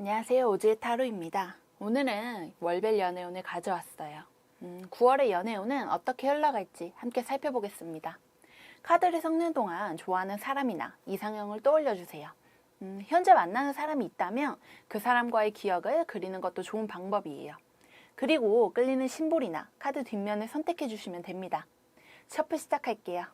안녕하세요. 오즈의 타로입니다. 오늘은 월별 연애운을 가져왔어요. 9월의 연애운은 어떻게 흘러갈지 함께 살펴보겠습니다. 카드를 섞는 동안 좋아하는 사람이나 이상형을 떠올려주세요. 현재 만나는 사람이 있다면 그 사람과의 기억을 그리는 것도 좋은 방법이에요. 그리고 끌리는 심볼이나 카드 뒷면을 선택해 주시면 됩니다. 셔플 시작할게요.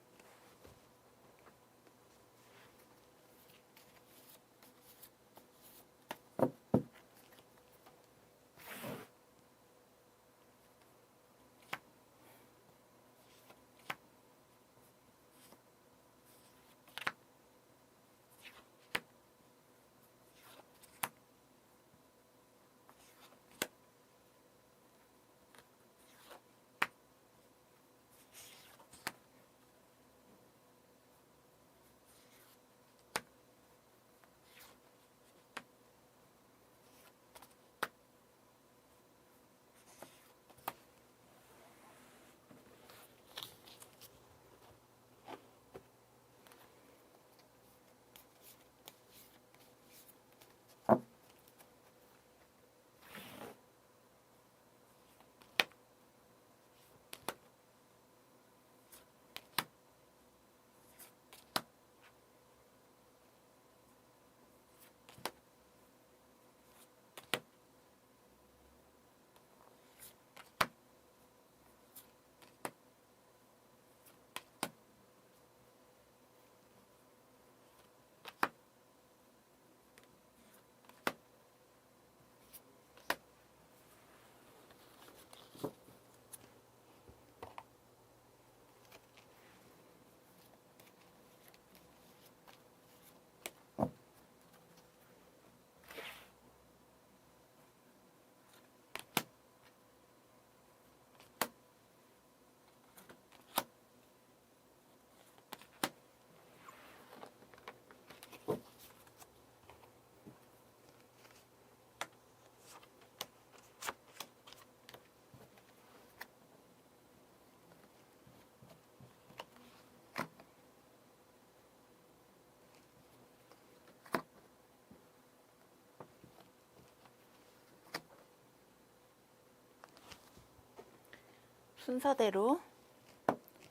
순서대로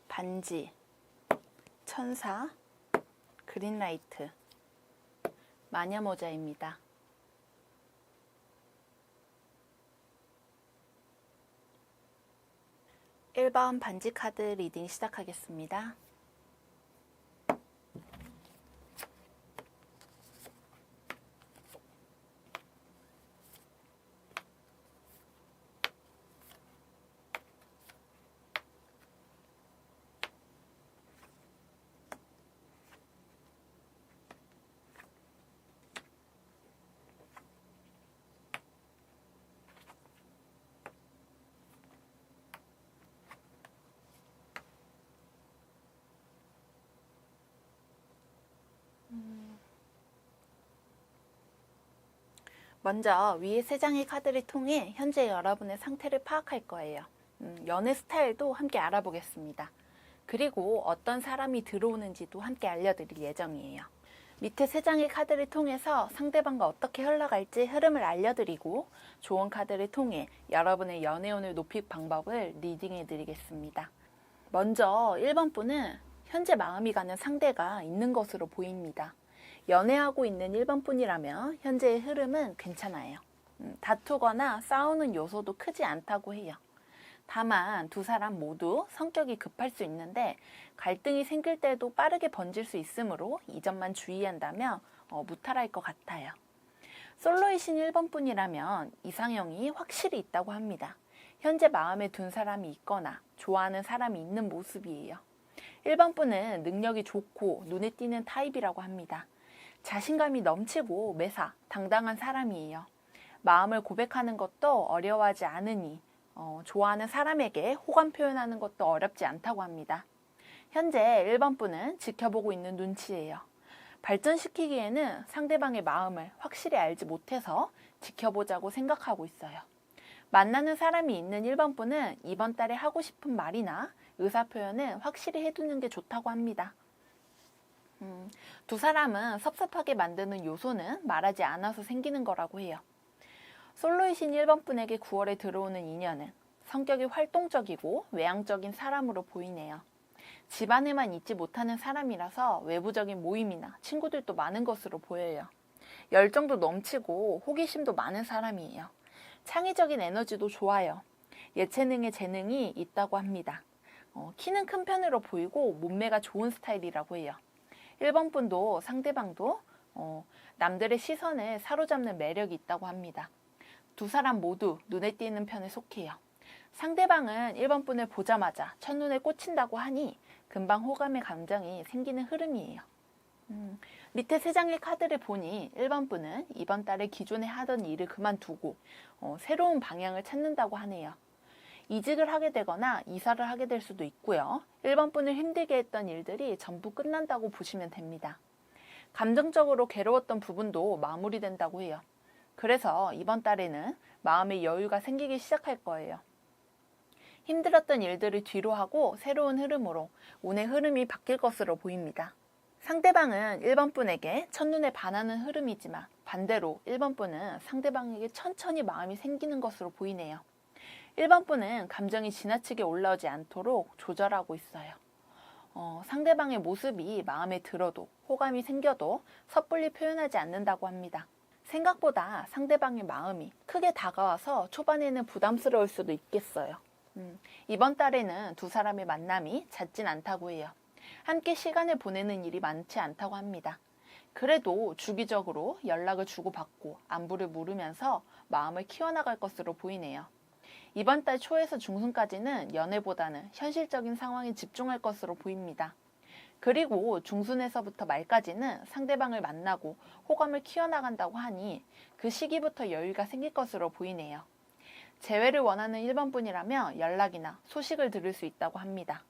반지, 천사, 그린라이트, 마녀모자입니다. (1번) 반지 카드 리딩 시작하겠습니다. 먼저 위에 세 장의 카드를 통해 현재 여러분의 상태를 파악할 거예요. 연애 스타일도 함께 알아보겠습니다. 그리고 어떤 사람이 들어오는지도 함께 알려드릴 예정이에요. 밑에 세 장의 카드를 통해서 상대방과 어떻게 흘러갈지 흐름을 알려드리고 좋은 카드를 통해 여러분의 연애운을 높일 방법을 리딩해 드리겠습니다. 먼저 1번 분은 현재 마음이 가는 상대가 있는 것으로 보입니다. 연애하고 있는 1번 분이라면 현재의 흐름은 괜찮아요. 다투거나 싸우는 요소도 크지 않다고 해요. 다만 두 사람 모두 성격이 급할 수 있는데 갈등이 생길 때도 빠르게 번질 수 있으므로 이 점만 주의한다면 무탈할 것 같아요. 솔로이신 1번 분이라면 이상형이 확실히 있다고 합니다. 현재 마음에 둔 사람이 있거나 좋아하는 사람이 있는 모습이에요. 1번 분은 능력이 좋고 눈에 띄는 타입이라고 합니다. 자신감이 넘치고 매사 당당한 사람이에요. 마음을 고백하는 것도 어려워하지 않으니 좋아하는 사람에게 호감 표현하는 것도 어렵지 않다고 합니다. 현재 1번 분은 지켜보고 있는 눈치예요. 발전시키기에는 상대방의 마음을 확실히 알지 못해서 지켜보자고 생각하고 있어요. 만나는 사람이 있는 1번 분은 이번 달에 하고 싶은 말이나 의사표현은 확실히 해두는 게 좋다고 합니다. 두 사람은 섭섭하게 만드는 요소는 말하지 않아서 생기는 거라고 해요. 솔로이신 1번 분에게 9월에 들어오는 인연은 성격이 활동적이고 외향적인 사람으로 보이네요. 집안에만 있지 못하는 사람이라서 외부적인 모임이나 친구들도 많은 것으로 보여요. 열정도 넘치고 호기심도 많은 사람이에요. 창의적인 에너지도 좋아요. 예체능의 재능이 있다고 합니다. 키는 큰 편으로 보이고 몸매가 좋은 스타일이라고 해요. 1번 분도 상대방도 남들의 시선을 사로잡는 매력이 있다고 합니다. 두 사람 모두 눈에 띄는 편에 속해요. 상대방은 1번 분을 보자마자 첫눈에 꽂힌다고 하니 금방 호감의 감정이 생기는 흐름이에요. 밑에 3장의 카드를 보니 1번 분은 이번 달에 기존에 하던 일을 그만두고 새로운 방향을 찾는다고 하네요. 이직을 하게 되거나 이사를 하게 될 수도 있고요. 1번 분을 힘들게 했던 일들이 전부 끝난다고 보시면 됩니다. 감정적으로 괴로웠던 부분도 마무리된다고 해요. 그래서 이번 달에는 마음의 여유가 생기기 시작할 거예요. 힘들었던 일들을 뒤로하고 새로운 흐름으로 운의 흐름이 바뀔 것으로 보입니다. 상대방은 1번 분에게 첫눈에 반하는 흐름이지만 반대로 1번 분은 상대방에게 천천히 마음이 생기는 것으로 보이네요. 1번 분은 감정이 지나치게 올라오지 않도록 조절하고 있어요. 상대방의 모습이 마음에 들어도 호감이 생겨도 섣불리 표현하지 않는다고 합니다. 생각보다 상대방의 마음이 크게 다가와서 초반에는 부담스러울 수도 있겠어요. 이번 달에는 두 사람의 만남이 잦진 않다고 해요. 함께 시간을 보내는 일이 많지 않다고 합니다. 그래도 주기적으로 연락을 주고받고 안부를 물으면서 마음을 키워나갈 것으로 보이네요. 이번 달 초에서 중순까지는 연애보다는 현실적인 상황에 집중할 것으로 보입니다. 그리고 중순에서부터 말까지는 상대방을 만나고 호감을 키워나간다고 하니 그 시기부터 여유가 생길 것으로 보이네요. 재회를 원하는 1번 분이라면 연락이나 소식을 들을 수 있다고 합니다.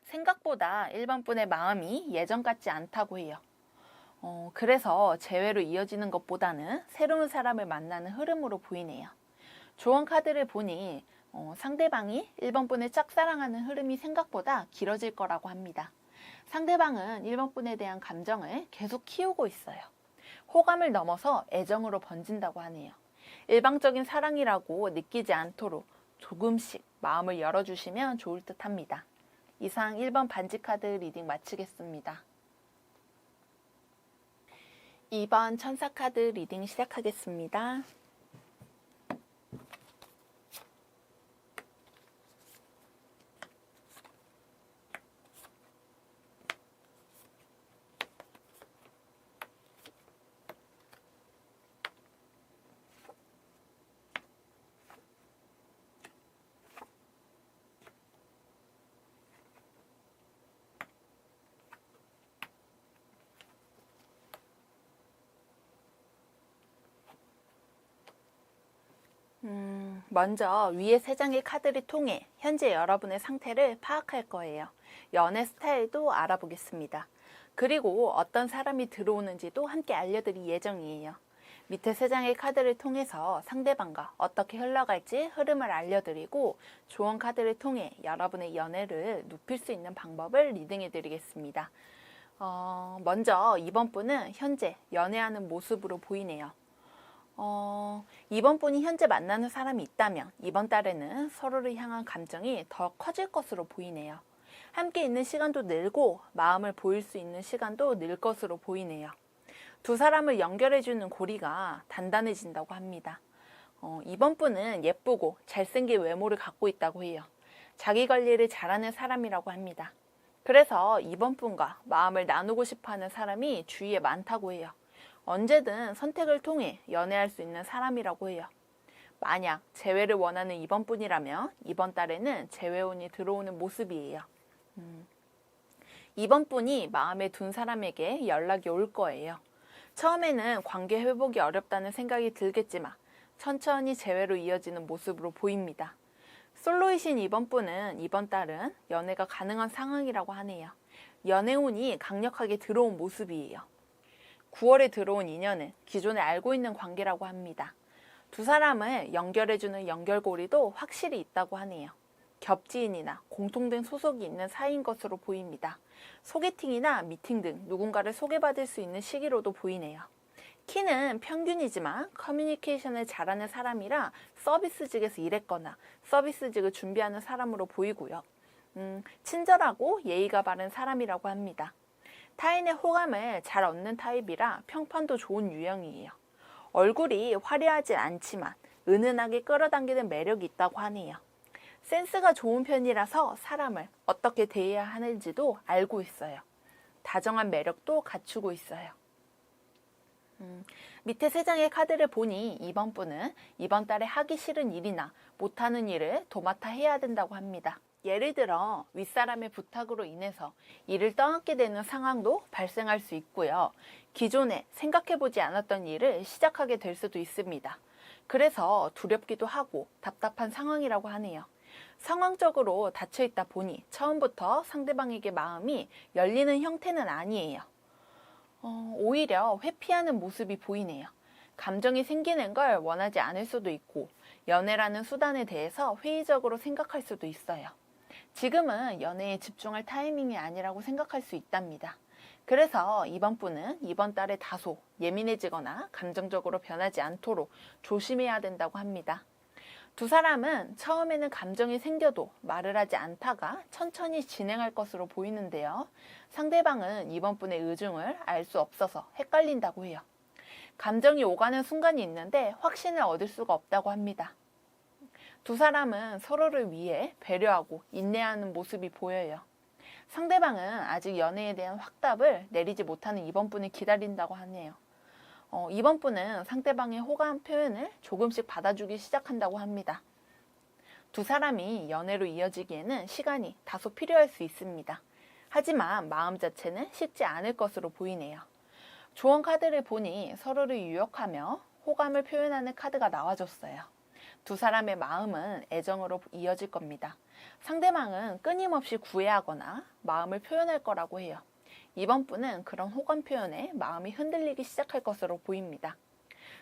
생각보다 1번 분의 마음이 예전 같지 않다고 해요. 그래서 재회로 이어지는 것보다는 새로운 사람을 만나는 흐름으로 보이네요. 조언 카드를 보니 상대방이 1번 분을 짝사랑하는 흐름이 생각보다 길어질 거라고 합니다. 상대방은 1번 분에 대한 감정을 계속 키우고 있어요. 호감을 넘어서 애정으로 번진다고 하네요. 일방적인 사랑이라고 느끼지 않도록 조금씩 마음을 열어주시면 좋을 듯 합니다. 이상 1번 반지 카드 리딩 마치겠습니다. 2번 천사 카드 리딩 시작하겠습니다. 먼저 위에 3장의 카드를 통해 현재 여러분의 상태를 파악할 거예요. 연애 스타일도 알아보겠습니다. 그리고 어떤 사람이 들어오는지도 함께 알려드릴 예정이에요. 밑에 3장의 카드를 통해서 상대방과 어떻게 흘러갈지 흐름을 알려드리고 조언 카드를 통해 여러분의 연애를 눕힐 수 있는 방법을 리딩해드리겠습니다. 먼저 이번 분은 현재 연애하는 모습으로 보이네요. 이번 분이 현재 만나는 사람이 있다면 이번 달에는 서로를 향한 감정이 더 커질 것으로 보이네요. 함께 있는 시간도 늘고 마음을 보일 수 있는 시간도 늘 것으로 보이네요. 두 사람을 연결해주는 고리가 단단해진다고 합니다. 이번 분은 예쁘고 잘생긴 외모를 갖고 있다고 해요. 자기 관리를 잘하는 사람이라고 합니다. 그래서 이번 분과 마음을 나누고 싶어하는 사람이 주위에 많다고 해요. 언제든 선택을 통해 연애할 수 있는 사람이라고 해요. 만약 재회를 원하는 이번 분이라면 이번 달에는 재회운이 들어오는 모습이에요. 이번 분이 마음에 둔 사람에게 연락이 올 거예요. 처음에는 관계 회복이 어렵다는 생각이 들겠지만 천천히 재회로 이어지는 모습으로 보입니다. 솔로이신 이번 분은 이번 달은 연애가 가능한 상황이라고 하네요. 연애운이 강력하게 들어온 모습이에요. 9월에 들어온 인연은 기존에 알고 있는 관계라고 합니다. 두 사람을 연결해주는 연결고리도 확실히 있다고 하네요. 겹지인이나 공통된 소속이 있는 사이인 것으로 보입니다. 소개팅이나 미팅 등 누군가를 소개받을 수 있는 시기로도 보이네요. 키는 평균이지만 커뮤니케이션을 잘하는 사람이라 서비스직에서 일했거나 서비스직을 준비하는 사람으로 보이고요. 친절하고 예의가 바른 사람이라고 합니다. 타인의 호감을 잘 얻는 타입이라 평판도 좋은 유형이에요. 얼굴이 화려하지 않지만 은은하게 끌어당기는 매력이 있다고 하네요. 센스가 좋은 편이라서 사람을 어떻게 대해야 하는지도 알고 있어요. 다정한 매력도 갖추고 있어요. 밑에 3장의 카드를 보니 이번 분은 이번 달에 하기 싫은 일이나 못하는 일을 도맡아 해야 된다고 합니다. 예를 들어 윗사람의 부탁으로 인해서 일을 떠넘게 되는 상황도 발생할 수 있고요. 기존에 생각해보지 않았던 일을 시작하게 될 수도 있습니다. 그래서 두렵기도 하고 답답한 상황이라고 하네요. 상황적으로 닫혀있다 보니 처음부터 상대방에게 마음이 열리는 형태는 아니에요. 오히려 회피하는 모습이 보이네요. 감정이 생기는 걸 원하지 않을 수도 있고 연애라는 수단에 대해서 회의적으로 생각할 수도 있어요. 지금은 연애에 집중할 타이밍이 아니라고 생각할 수 있답니다. 그래서 이번 분은 이번 달에 다소 예민해지거나 감정적으로 변하지 않도록 조심해야 된다고 합니다. 두 사람은 처음에는 감정이 생겨도 말을 하지 않다가 천천히 진행할 것으로 보이는데요. 상대방은 이번 분의 의중을 알 수 없어서 헷갈린다고 해요. 감정이 오가는 순간이 있는데 확신을 얻을 수가 없다고 합니다. 두 사람은 서로를 위해 배려하고 인내하는 모습이 보여요. 상대방은 아직 연애에 대한 확답을 내리지 못하는 이번 분을 기다린다고 하네요. 이번 분은 상대방의 호감 표현을 조금씩 받아주기 시작한다고 합니다. 두 사람이 연애로 이어지기에는 시간이 다소 필요할 수 있습니다. 하지만 마음 자체는 쉽지 않을 것으로 보이네요. 조언 카드를 보니 서로를 유혹하며 호감을 표현하는 카드가 나와줬어요. 두 사람의 마음은 애정으로 이어질 겁니다. 상대방은 끊임없이 구애하거나 마음을 표현할 거라고 해요. 이번 분은 그런 호감 표현에 마음이 흔들리기 시작할 것으로 보입니다.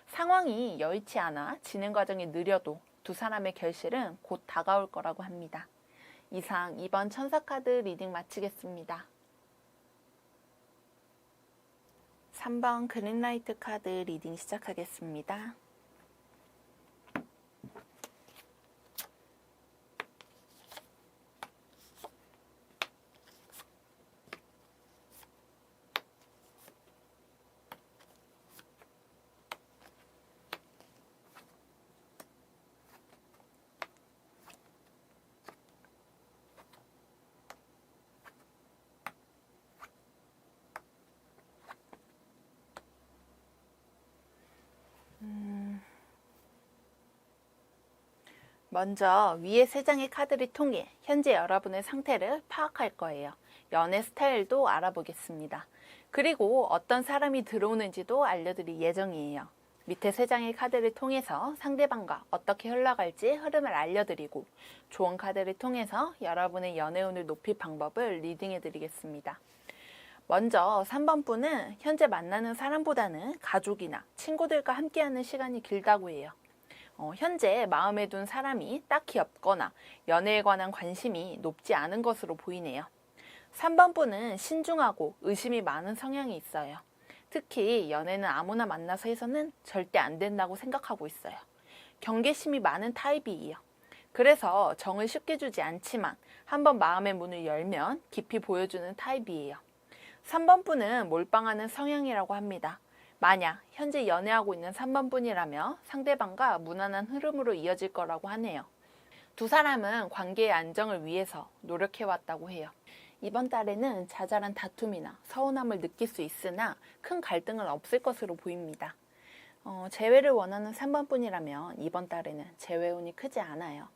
상황이 여의치 않아 진행 과정이 느려도 두 사람의 결실은 곧 다가올 거라고 합니다. 이상 2번 천사카드 리딩 마치겠습니다. 3번 그린라이트 카드 리딩 시작하겠습니다. 먼저 위에 3장의 카드를 통해 현재 여러분의 상태를 파악할 거예요. 연애 스타일도 알아보겠습니다. 그리고 어떤 사람이 들어오는지도 알려드릴 예정이에요. 밑에 3장의 카드를 통해서 상대방과 어떻게 흘러갈지 흐름을 알려드리고 조언 카드를 통해서 여러분의 연애운을 높일 방법을 리딩해드리겠습니다. 먼저 3번 분은 현재 만나는 사람보다는 가족이나 친구들과 함께하는 시간이 길다고 해요. 현재 마음에 둔 사람이 딱히 없거나 연애에 관한 관심이 높지 않은 것으로 보이네요. 3번 분은 신중하고 의심이 많은 성향이 있어요. 특히 연애는 아무나 만나서 해서는 절대 안 된다고 생각하고 있어요. 경계심이 많은 타입이에요. 그래서 정을 쉽게 주지 않지만 한번 마음의 문을 열면 깊이 보여주는 타입이에요. 3번 분은 몰빵하는 성향이라고 합니다. 만약 현재 연애하고 있는 3번 분이라며 상대방과 무난한 흐름으로 이어질 거라고 하네요. 두 사람은 관계의 안정을 위해서 노력해왔다고 해요. 이번 달에는 자잘한 다툼이나 서운함을 느낄 수 있으나 큰 갈등은 없을 것으로 보입니다. 재회를 원하는 3번 분이라면 이번 달에는 재회운이 크지 않아요.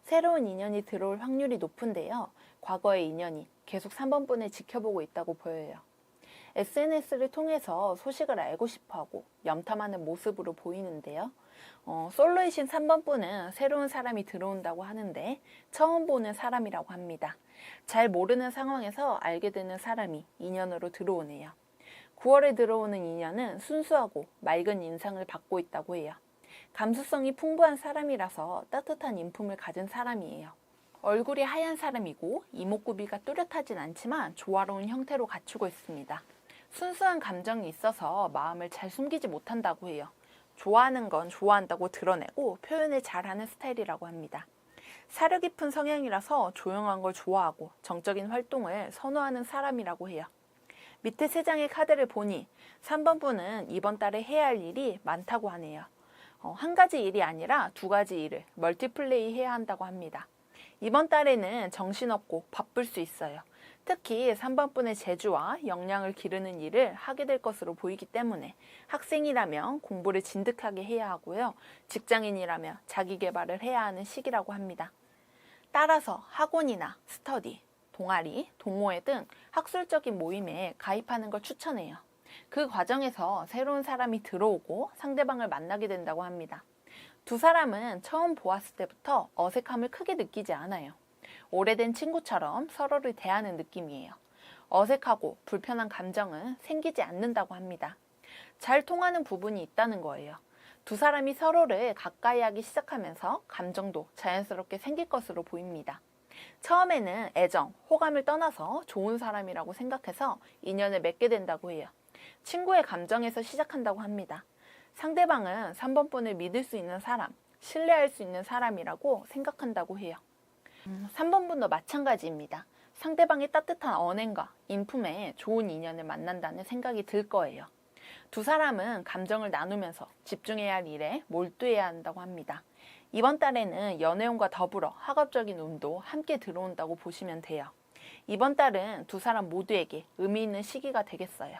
새로운 인연이 들어올 확률이 높은데요. 과거의 인연이 계속 3번 분을 지켜보고 있다고 보여요. SNS를 통해서 소식을 알고 싶어하고 염탐하는 모습으로 보이는데요. 솔로이신 3번 분은 새로운 사람이 들어온다고 하는데 처음 보는 사람이라고 합니다. 잘 모르는 상황에서 알게 되는 사람이 인연으로 들어오네요. 9월에 들어오는 인연은 순수하고 맑은 인상을 받고 있다고 해요. 감수성이 풍부한 사람이라서 따뜻한 인품을 가진 사람이에요. 얼굴이 하얀 사람이고 이목구비가 뚜렷하진 않지만 조화로운 형태로 갖추고 있습니다. 순수한 감정이 있어서 마음을 잘 숨기지 못한다고 해요. 좋아하는 건 좋아한다고 드러내고 표현을 잘하는 스타일이라고 합니다. 사려 깊은 성향이라서 조용한 걸 좋아하고 정적인 활동을 선호하는 사람이라고 해요. 밑에 3장의 카드를 보니 3번 분은 이번 달에 해야 할 일이 많다고 하네요. 한 가지 일이 아니라 2가지 일을 멀티플레이 해야 한다고 합니다. 이번 달에는 정신없고 바쁠 수 있어요. 특히 3번 분의 재주와 역량을 기르는 일을 하게 될 것으로 보이기 때문에 학생이라면 공부를 진득하게 해야 하고요. 직장인이라면 자기 개발을 해야 하는 시기라고 합니다. 따라서 학원이나 스터디, 동아리, 동호회 등 학술적인 모임에 가입하는 걸 추천해요. 그 과정에서 새로운 사람이 들어오고 상대방을 만나게 된다고 합니다. 2 사람은 처음 보았을 때부터 어색함을 크게 느끼지 않아요. 오래된 친구처럼 서로를 대하는 느낌이에요. 어색하고 불편한 감정은 생기지 않는다고 합니다. 잘 통하는 부분이 있다는 거예요. 2 사람이 서로를 가까이 하기 시작하면서 감정도 자연스럽게 생길 것으로 보입니다. 처음에는 애정, 호감을 떠나서 좋은 사람이라고 생각해서 인연을 맺게 된다고 해요. 친구의 감정에서 시작한다고 합니다. 상대방은 3번 분을 믿을 수 있는 사람, 신뢰할 수 있는 사람이라고 생각한다고 해요. 3번 분도 마찬가지입니다. 상대방의 따뜻한 언행과 인품에 좋은 인연을 만난다는 생각이 들 거예요. 2 사람은 감정을 나누면서 집중해야 할 일에 몰두해야 한다고 합니다. 이번 달에는 연애운과 더불어 학업적인 운도 함께 들어온다고 보시면 돼요. 이번 달은 2 사람 모두에게 의미 있는 시기가 되겠어요.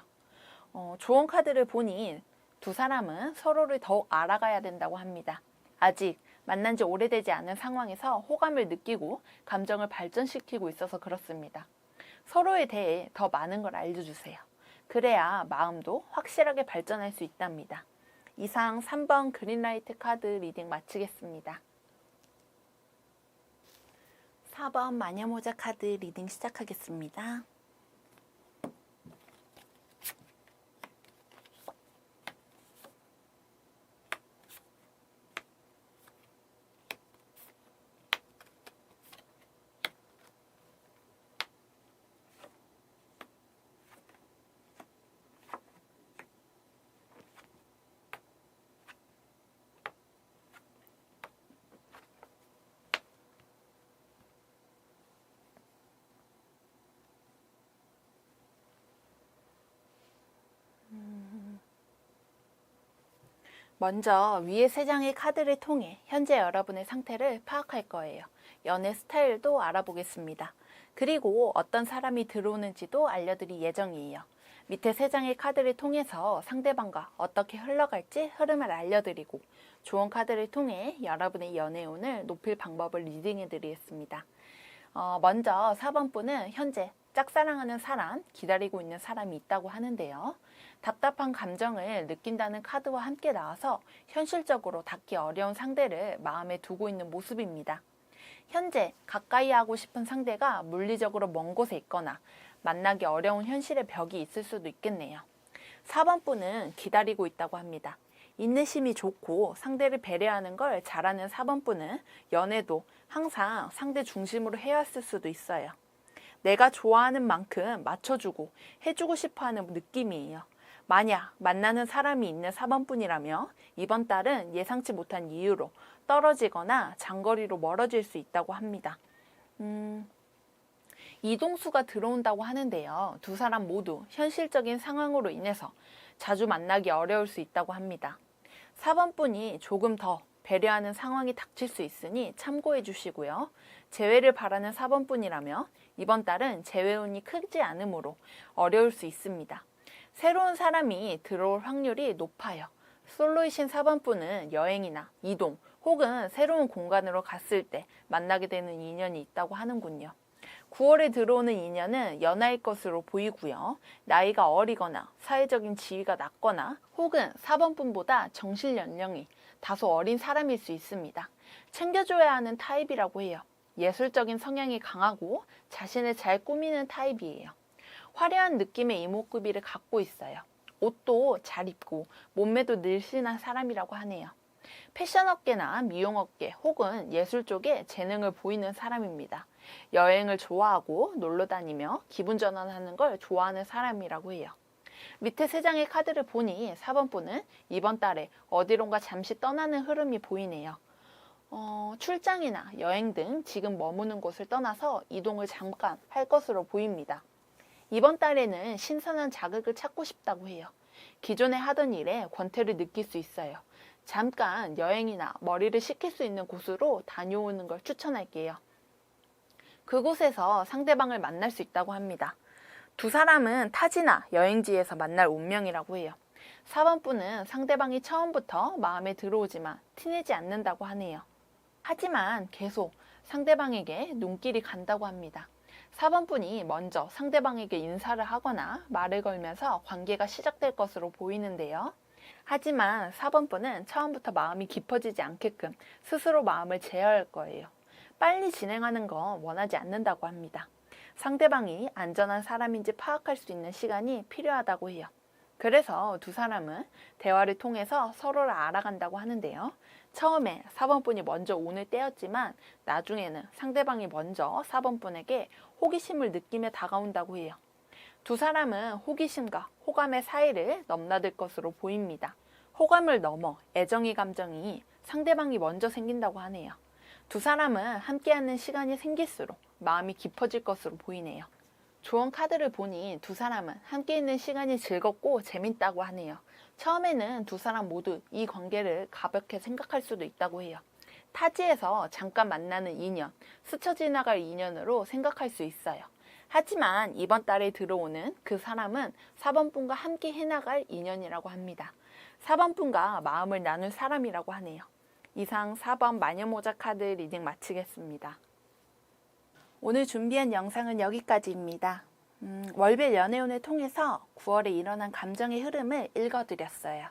조언 카드를 보니 2 사람은 서로를 더욱 알아가야 된다고 합니다. 아직 만난 지 오래되지 않은 상황에서 호감을 느끼고 감정을 발전시키고 있어서 그렇습니다. 서로에 대해 더 많은 걸 알려주세요. 그래야 마음도 확실하게 발전할 수 있답니다. 이상 3번 그린라이트 카드 리딩 마치겠습니다. 4번 마녀모자 카드 리딩 시작하겠습니다. 먼저 위에 3장의 카드를 통해 현재 여러분의 상태를 파악할 거예요. 연애 스타일도 알아보겠습니다. 그리고 어떤 사람이 들어오는지도 알려드릴 예정이에요. 밑에 3장의 카드를 통해서 상대방과 어떻게 흘러갈지 흐름을 알려드리고 조언 카드를 통해 여러분의 연애운을 높일 방법을 리딩해드리겠습니다. 먼저 4번 분은 현재 짝사랑하는 사람, 기다리고 있는 사람이 있다고 하는데요. 답답한 감정을 느낀다는 카드와 함께 나와서 현실적으로 닿기 어려운 상대를 마음에 두고 있는 모습입니다. 현재 가까이 하고 싶은 상대가 물리적으로 먼 곳에 있거나 만나기 어려운 현실의 벽이 있을 수도 있겠네요. 4번 분은 기다리고 있다고 합니다. 인내심이 좋고 상대를 배려하는 걸 잘하는 4번 분은 연애도 항상 상대 중심으로 해왔을 수도 있어요. 내가 좋아하는 만큼 맞춰주고 해주고 싶어하는 느낌이에요. 만약 만나는 사람이 있는 4번 분이라면 이번 달은 예상치 못한 이유로 떨어지거나 장거리로 멀어질 수 있다고 합니다. 이동수가 들어온다고 하는데요. 2 사람 모두 현실적인 상황으로 인해서 자주 만나기 어려울 수 있다고 합니다. 4번 분이 조금 더 배려하는 상황이 닥칠 수 있으니 참고해 주시고요. 재회를 바라는 4번 분이라면 이번 달은 재회운이 크지 않으므로 어려울 수 있습니다. 새로운 사람이 들어올 확률이 높아요. 솔로이신 4번 분은 여행이나 이동 혹은 새로운 공간으로 갔을 때 만나게 되는 인연이 있다고 하는군요. 9월에 들어오는 인연은 연하일 것으로 보이고요. 나이가 어리거나 사회적인 지위가 낮거나 혹은 4번 분보다 정신 연령이 다소 어린 사람일 수 있습니다. 챙겨줘야 하는 타입이라고 해요. 예술적인 성향이 강하고 자신을 잘 꾸미는 타입이에요. 화려한 느낌의 이목구비를 갖고 있어요. 옷도 잘 입고 몸매도 늘씬한 사람이라고 하네요. 패션업계나 미용업계 혹은 예술 쪽에 재능을 보이는 사람입니다. 여행을 좋아하고 놀러 다니며 기분 전환하는 걸 좋아하는 사람이라고 해요. 밑에 3장의 카드를 보니 4번 분은 이번 달에 어디론가 잠시 떠나는 흐름이 보이네요. 출장이나 여행 등 지금 머무는 곳을 떠나서 이동을 잠깐 할 것으로 보입니다. 이번 달에는 신선한 자극을 찾고 싶다고 해요. 기존에 하던 일에 권태를 느낄 수 있어요. 잠깐 여행이나 머리를 식힐 수 있는 곳으로 다녀오는 걸 추천할게요. 그곳에서 상대방을 만날 수 있다고 합니다. 두 사람은 타지나 여행지에서 만날 운명이라고 해요. 4번 분은 상대방이 처음부터 마음에 들어오지만 티내지 않는다고 하네요. 하지만 계속 상대방에게 눈길이 간다고 합니다. 4번 분이 먼저 상대방에게 인사를 하거나 말을 걸면서 관계가 시작될 것으로 보이는데요. 하지만 4번 분은 처음부터 마음이 깊어지지 않게끔 스스로 마음을 제어할 거예요. 빨리 진행하는 건 원하지 않는다고 합니다. 상대방이 안전한 사람인지 파악할 수 있는 시간이 필요하다고 해요. 그래서 두 사람은 대화를 통해서 서로를 알아간다고 하는데요. 처음에 4번 분이 먼저 오는 때였지만 나중에는 상대방이 먼저 4번 분에게 호기심을 느끼며 다가온다고 해요. 두 사람은 호기심과 호감의 사이를 넘나들 것으로 보입니다. 호감을 넘어 애정의 감정이 상대방이 먼저 생긴다고 하네요. 두 사람은 함께하는 시간이 생길수록 마음이 깊어질 것으로 보이네요. 조언 카드를 보니 두 사람은 함께 있는 시간이 즐겁고 재밌다고 하네요. 처음에는 두 사람 모두 이 관계를 가볍게 생각할 수도 있다고 해요. 타지에서 잠깐 만나는 인연, 스쳐 지나갈 인연으로 생각할 수 있어요. 하지만 이번 달에 들어오는 그 사람은 4번 분과 함께 해나갈 인연이라고 합니다. 4번 분과 마음을 나눌 사람이라고 하네요. 이상 4번 마녀모자 카드 리딩 마치겠습니다. 오늘 준비한 영상은 여기까지입니다. 월별 연애운을 통해서 9월에 일어난 감정의 흐름을 읽어드렸어요.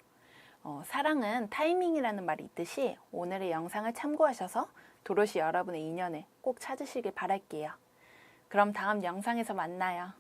사랑은 타이밍이라는 말이 있듯이 오늘의 영상을 참고하셔서 도로시 여러분의 인연을 꼭 찾으시길 바랄게요. 그럼 다음 영상에서 만나요.